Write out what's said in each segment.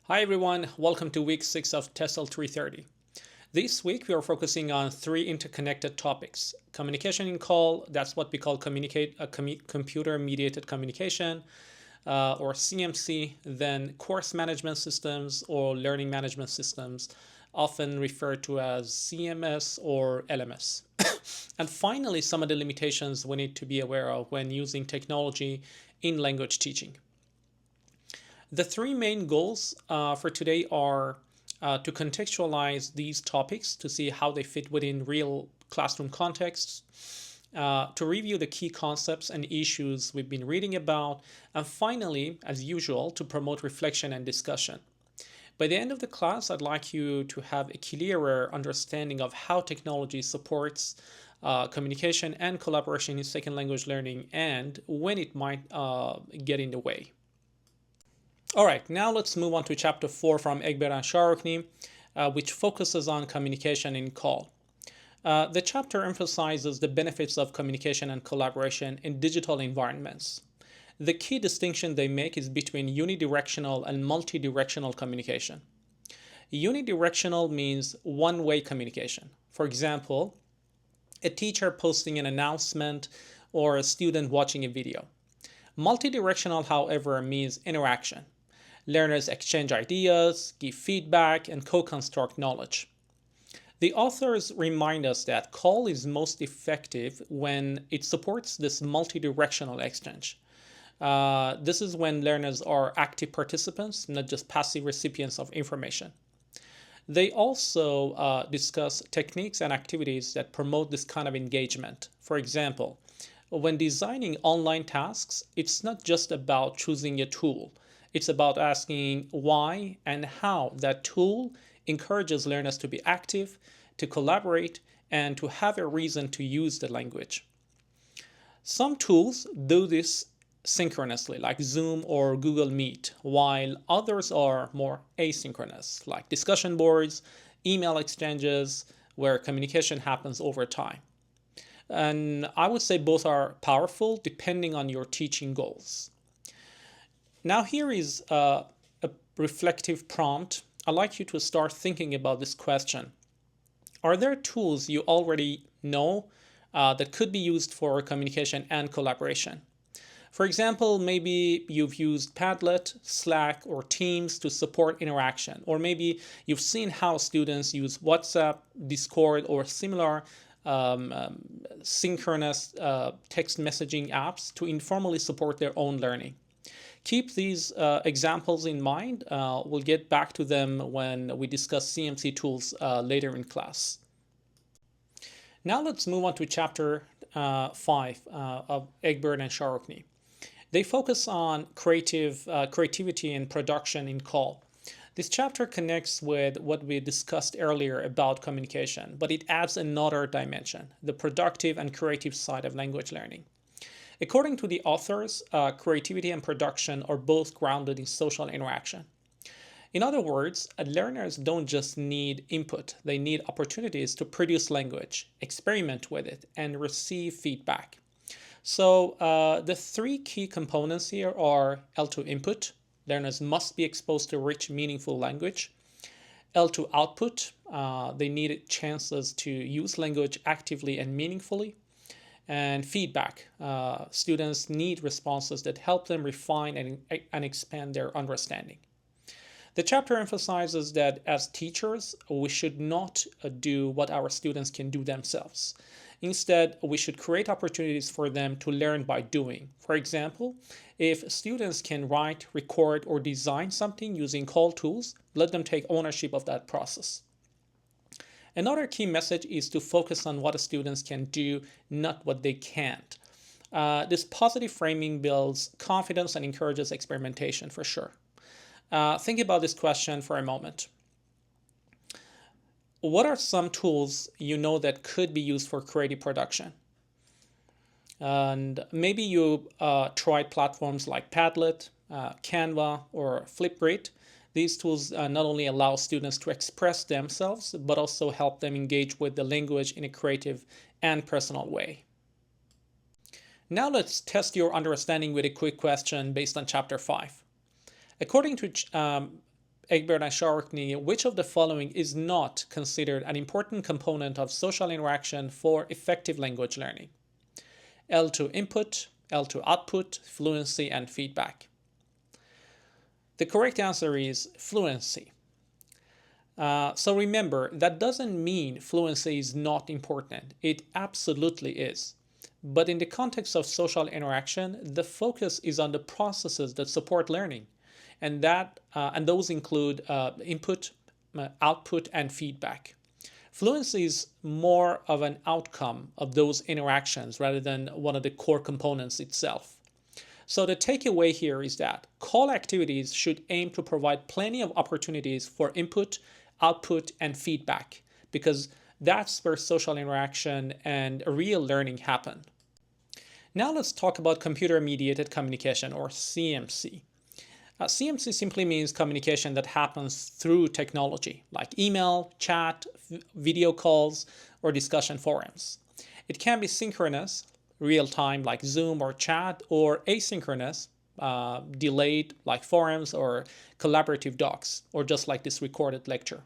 Hi everyone, welcome to week 6 of TESOL 330. This week we are focusing on three interconnected topics. Communication in call, that's what we call computer-mediated communication, or CMC, then course management systems or learning management systems, often referred to as CMS or LMS. And finally, some of the limitations we need to be aware of when using technology in language teaching. The three main goals for today are to contextualize these topics to see how they fit within real classroom contexts, to review the key concepts and issues we've been reading about, and finally, as usual, to promote reflection and discussion. By the end of the class, I'd like you to have a clearer understanding of how technology supports communication and collaboration in second language learning and when it might get in the way. All right, now let's move on to chapter 4 from Egbert and Sharokny, which focuses on communication in call. The chapter emphasizes the benefits of communication and collaboration in digital environments. The key distinction they make is between unidirectional and multidirectional communication. Unidirectional means one-way communication. For example, a teacher posting an announcement or a student watching a video. Multidirectional, however, means interaction. Learners exchange ideas, give feedback, and co-construct knowledge. The authors remind us that call is most effective when it supports this multidirectional exchange. This is when learners are active participants, not just passive recipients of information. They also discuss techniques and activities that promote this kind of engagement. For example, when designing online tasks, it's not just about choosing a tool. It's about asking why and how that tool encourages learners to be active, to collaborate, and to have a reason to use the language. Some tools do this synchronously, like Zoom or Google Meet, while others are more asynchronous, like discussion boards, email exchanges, where communication happens over time. And I would say both are powerful depending on your teaching goals. Now here is a reflective prompt. I'd like you to start thinking about this question. Are there tools you already know that could be used for communication and collaboration? For example, maybe you've used Padlet, Slack, or Teams to support interaction. Or maybe you've seen how students use WhatsApp, Discord, or similar synchronous text messaging apps to informally support their own learning. Keep these examples in mind. We'll get back to them when we discuss CMC tools later in class. Now let's move on to chapter 5 of Egbert and Sharokny. They focus on creativity and production in call. This chapter connects with what we discussed earlier about communication, but it adds another dimension, the productive and creative side of language learning. According to the authors, creativity and production are both grounded in social interaction. In other words, learners don't just need input, they need opportunities to produce language, experiment with it, and receive feedback. So the three key components here are L2 input. Learners must be exposed to rich, meaningful language. L2 output. They need chances to use language actively and meaningfully. And feedback. Students need responses that help them refine and expand their understanding. The chapter emphasizes that as teachers, we should not do what our students can do themselves. Instead, we should create opportunities for them to learn by doing. For example, if students can write, record, or design something using call tools, let them take ownership of that process. Another key message is to focus on what the students can do, not what they can't. This positive framing builds confidence and encourages experimentation for sure. Think about this question for a moment. What are some tools you know that could be used for creative production? And maybe you tried platforms like Padlet, Canva, or Flipgrid. These tools not only allow students to express themselves, but also help them engage with the language in a creative and personal way. Now let's test your understanding with a quick question based on chapter 5. According to Egbert and Charokny, which of the following is not considered an important component of social interaction for effective language learning? L2 input, L2 output, fluency, and feedback. The correct answer is fluency. So remember, that doesn't mean fluency is not important. It absolutely is. But in the context of social interaction, the focus is on the processes that support learning. And those include input, output, and feedback. Fluency is more of an outcome of those interactions rather than one of the core components itself. So the takeaway here is that call activities should aim to provide plenty of opportunities for input, output, and feedback, because that's where social interaction and real learning happen. Now let's talk about computer-mediated communication, or CMC. CMC simply means communication that happens through technology, like email, chat, video calls, or discussion forums. It can be synchronous, real-time, like Zoom or chat, or asynchronous, delayed, like forums or collaborative docs, or just like this recorded lecture.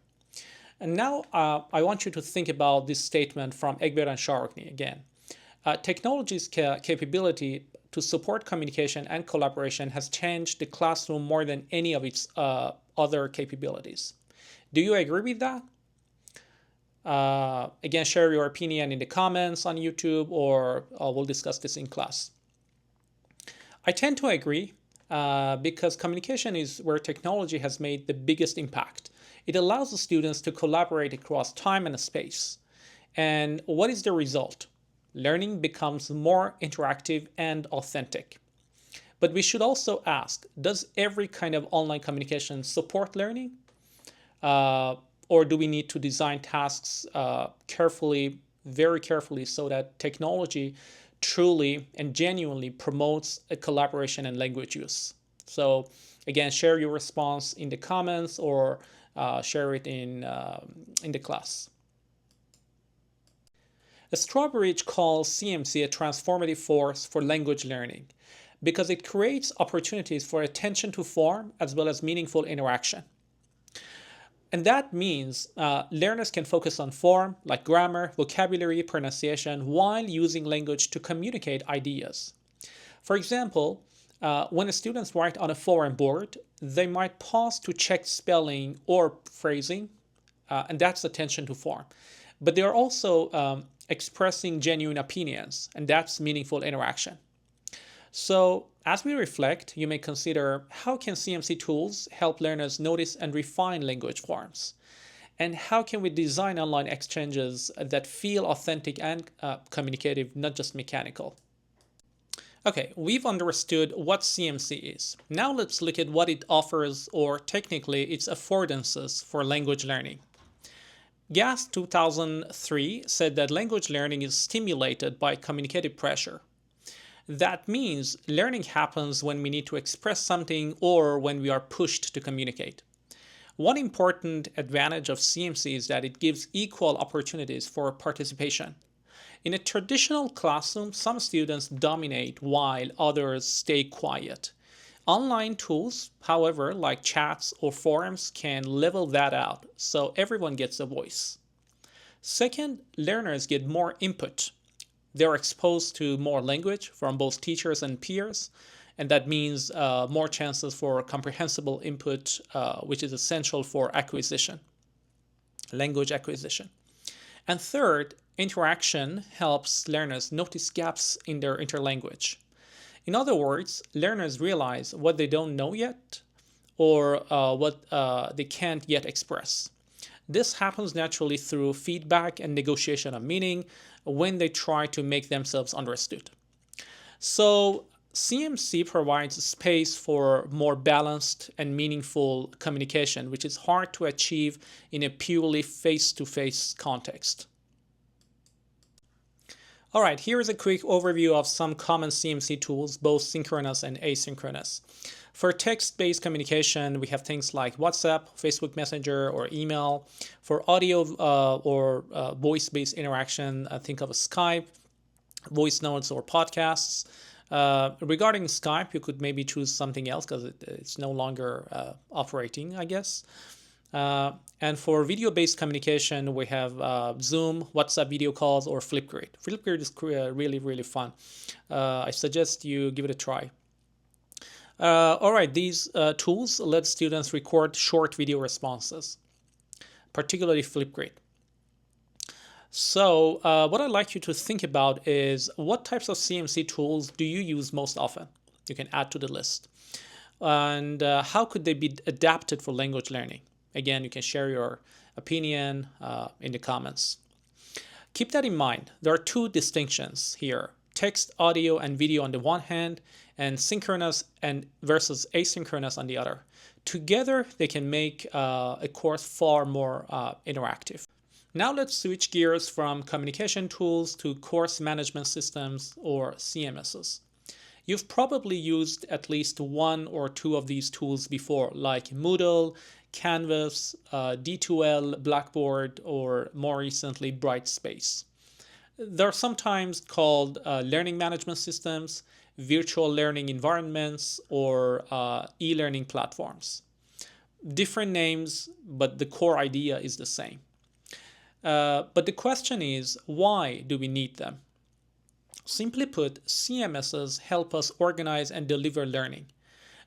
And now I want you to think about this statement from Egbert and Charokny again. Technology's capability to support communication and collaboration has changed the classroom more than any of its other capabilities. Do you agree with that? Again, share your opinion in the comments on YouTube, or we'll discuss this in class. I tend to agree because communication is where technology has made the biggest impact. It allows the students to collaborate across time and space. And what is the result? Learning becomes more interactive and authentic. But we should also ask, does every kind of online communication support learning? Or do we need to design tasks carefully, very carefully, so that technology truly and genuinely promotes a collaboration and language use? So again, share your response in the comments, or share it in the class. Strawbridge calls CMC a transformative force for language learning because it creates opportunities for attention to form as well as meaningful interaction. And that means learners can focus on form, like grammar, vocabulary, pronunciation, while using language to communicate ideas. For example, when students write on a forum board, they might pause to check spelling or phrasing, and that's attention to form. But they are also expressing genuine opinions, and that's meaningful interaction. So as we reflect, you may consider, how can CMC tools help learners notice and refine language forms? And how can we design online exchanges that feel authentic and communicative, not just mechanical? Okay, we've understood what CMC is. Now let's look at what it offers, or technically its affordances for language learning. Gass 2003 said that language learning is stimulated by communicative pressure. That means learning happens when we need to express something or when we are pushed to communicate. One important advantage of CMC is that it gives equal opportunities for participation. In a traditional classroom, some students dominate while others stay quiet. Online tools, however, like chats or forums, can level that out, so everyone gets a voice. Second, learners get more input. They're exposed to more language from both teachers and peers, and that means more chances for comprehensible input, which is essential for acquisition, language acquisition. And third, interaction helps learners notice gaps in their interlanguage. In other words, learners realize what they don't know yet, or what they can't yet express. This happens naturally through feedback and negotiation of meaning when they try to make themselves understood. So CMC provides space for more balanced and meaningful communication, which is hard to achieve in a purely face-to-face context. All right, here is a quick overview of some common CMC tools, both synchronous and asynchronous. For text-based communication, we have things like WhatsApp, Facebook Messenger, or email. For audio or voice-based interaction, think of a Skype, voice notes, or podcasts. Regarding Skype, you could maybe choose something else because it's no longer operating, I guess. And for video-based communication, we have Zoom, WhatsApp video calls, or Flipgrid. Flipgrid is really, really fun. I suggest you give it a try. All right, these tools let students record short video responses, particularly Flipgrid. So what I'd like you to think about is what types of CMC tools do you use most often? You can add to the list. And how could they be adapted for language learning? Again, you can share your opinion in the comments. Keep that in mind. There are two distinctions here: text, audio, and video on the one hand, and synchronous and versus asynchronous on the other. Together, they can make a course far more interactive. Now let's switch gears from communication tools to course management systems, or CMSs. You've probably used at least one or two of these tools before, like Moodle, Canvas, D2L, Blackboard, or more recently, Brightspace. They're sometimes called learning management systems, virtual learning environments, or e-learning platforms. Different names, but the core idea is the same. But the question is, why do we need them? Simply put, CMSs help us organize and deliver learning.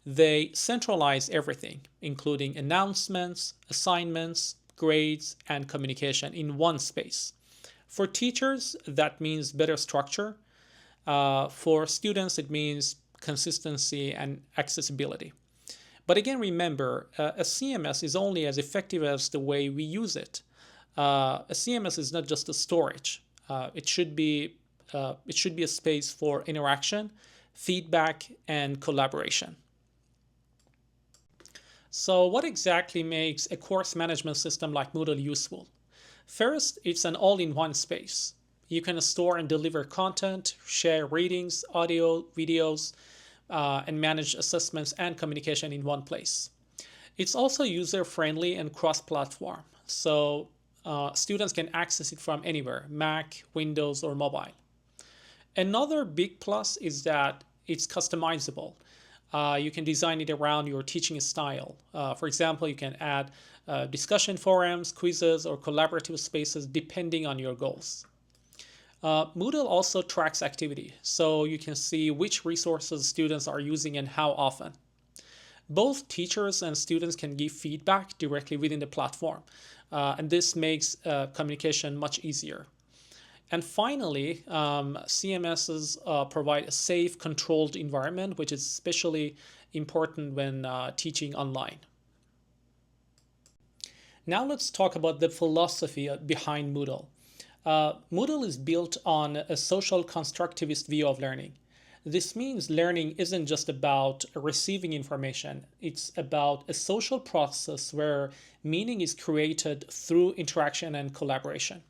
They centralize everything, including announcements, assignments, grades, and communication in one space. For teachers, that means better structure. For students, it means consistency and accessibility. But again, remember, a CMS is only as effective as the way we use it. A CMS is not just a storage. It should be a space for interaction, feedback, and collaboration. So what exactly makes a course management system like Moodle useful? First, it's an all-in-one space. You can store and deliver content, share readings, audio, videos, and manage assessments and communication in one place. It's also user-friendly and cross-platform, so students can access it from anywhere, Mac, Windows, or mobile. Another big plus is that it's customizable. You can design it around your teaching style. For example, you can add discussion forums, quizzes, or collaborative spaces depending on your goals. Moodle also tracks activity, so you can see which resources students are using and how often. Both teachers and students can give feedback directly within the platform, and this makes communication much easier. And finally, CMSs provide a safe, controlled environment, which is especially important when teaching online. Now let's talk about the philosophy behind Moodle. Moodle is built on a social constructivist view of learning. This means learning isn't just about receiving information. It's about a social process where meaning is created through interaction and collaboration.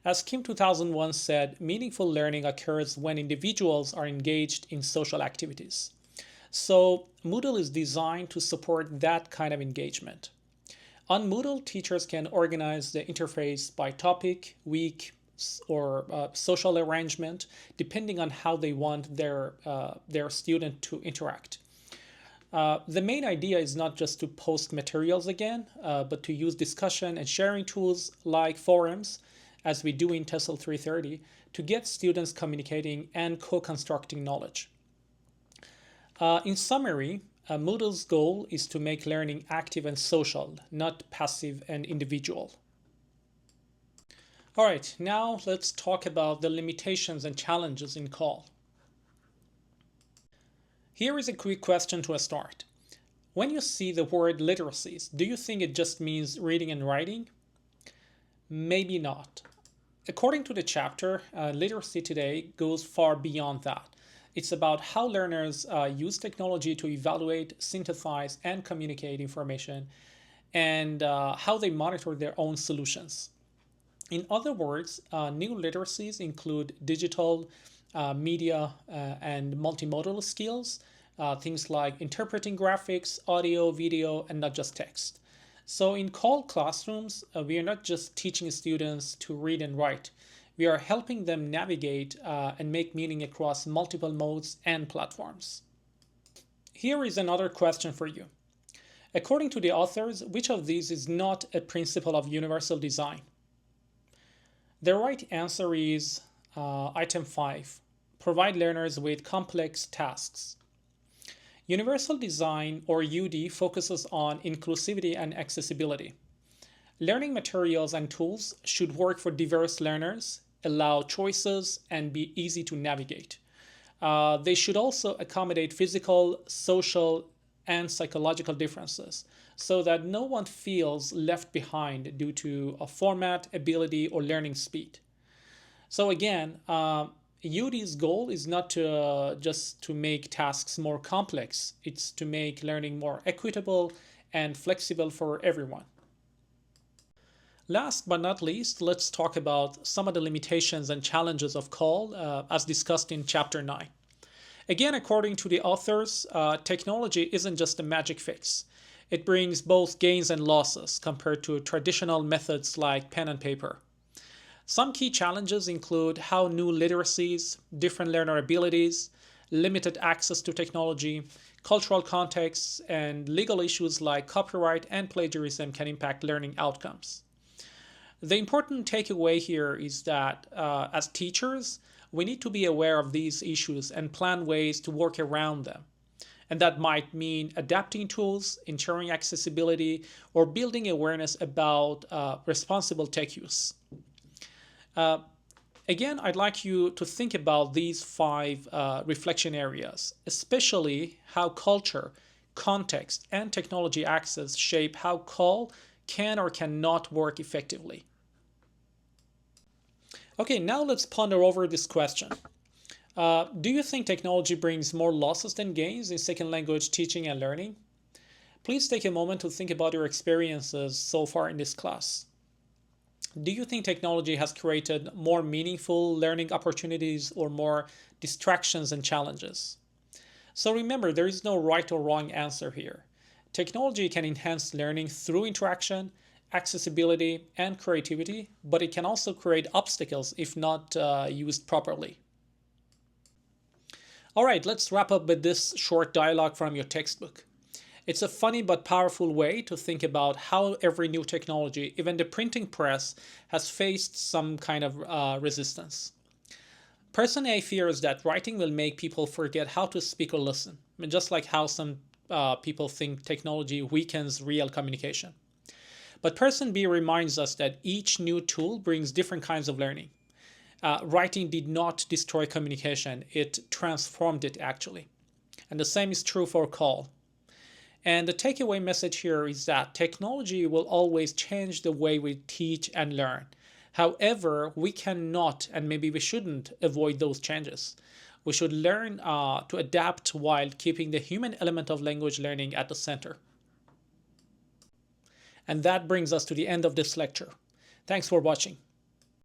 As Kim 2001 said, meaningful learning occurs when individuals are engaged in social activities. So Moodle is designed to support that kind of engagement. On Moodle, teachers can organize the interface by topic, week, or social arrangement, depending on how they want their student to interact. The main idea is not just to post materials again, but to use discussion and sharing tools like forums, as we do in TESOL 330, to get students communicating and co-constructing knowledge. In summary, Moodle's goal is to make learning active and social, not passive and individual. All right, now let's talk about the limitations and challenges in CALL. Here is a quick question to start. When you see the word literacies, do you think it just means reading and writing? Maybe not. According to the chapter, literacy today goes far beyond that. It's about how learners use technology to evaluate, synthesize, and communicate information, and how they monitor their own solutions. In other words, new literacies include digital, media, and multimodal skills, things like interpreting graphics, audio, video, and not just text. So in CALL classrooms, we are not just teaching students to read and write. We are helping them navigate and make meaning across multiple modes and platforms. Here is another question for you. According to the authors, which of these is not a principle of universal design? The right answer is item 5. Provide learners with complex tasks. Universal design, or UD, focuses on inclusivity and accessibility. Learning materials and tools should work for diverse learners, allow choices, and be easy to navigate. They should also accommodate physical, social, and psychological differences so that no one feels left behind due to a format, ability, or learning speed. So again, UD's goal is not to just to make tasks more complex. It's to make learning more equitable and flexible for everyone. Last but not least, let's talk about some of the limitations and challenges of CAL as discussed in Chapter 9. Again, according to the authors, technology isn't just a magic fix. It brings both gains and losses compared to traditional methods like pen and paper. Some key challenges include how new literacies, different learner abilities, limited access to technology, cultural contexts, and legal issues like copyright and plagiarism can impact learning outcomes. The important takeaway here is that as teachers, we need to be aware of these issues and plan ways to work around them. And that might mean adapting tools, ensuring accessibility, or building awareness about responsible tech use. Again, I'd like you to think about these 5 reflection areas, especially how culture, context, and technology access shape how CAL can or cannot work effectively. Okay, now let's ponder over this question. Do you think technology brings more losses than gains in second language teaching and learning? Please take a moment to think about your experiences so far in this class. Do you think technology has created more meaningful learning opportunities or more distractions and challenges? So remember, there is no right or wrong answer here. Technology can enhance learning through interaction, accessibility, and creativity, but it can also create obstacles if not used properly. All right, let's wrap up with this short dialogue from your textbook. It's a funny but powerful way to think about how every new technology, even the printing press, has faced some kind of resistance. Person A fears that writing will make people forget how to speak or listen, just like how some people think technology weakens real communication. But person B reminds us that each new tool brings different kinds of learning. Writing did not destroy communication, it transformed it actually. And the same is true for CAL. And the takeaway message here is that technology will always change the way we teach and learn. However, we cannot, and maybe we shouldn't, avoid those changes. We should learn to adapt while keeping the human element of language learning at the center. And that brings us to the end of this lecture. Thanks for watching.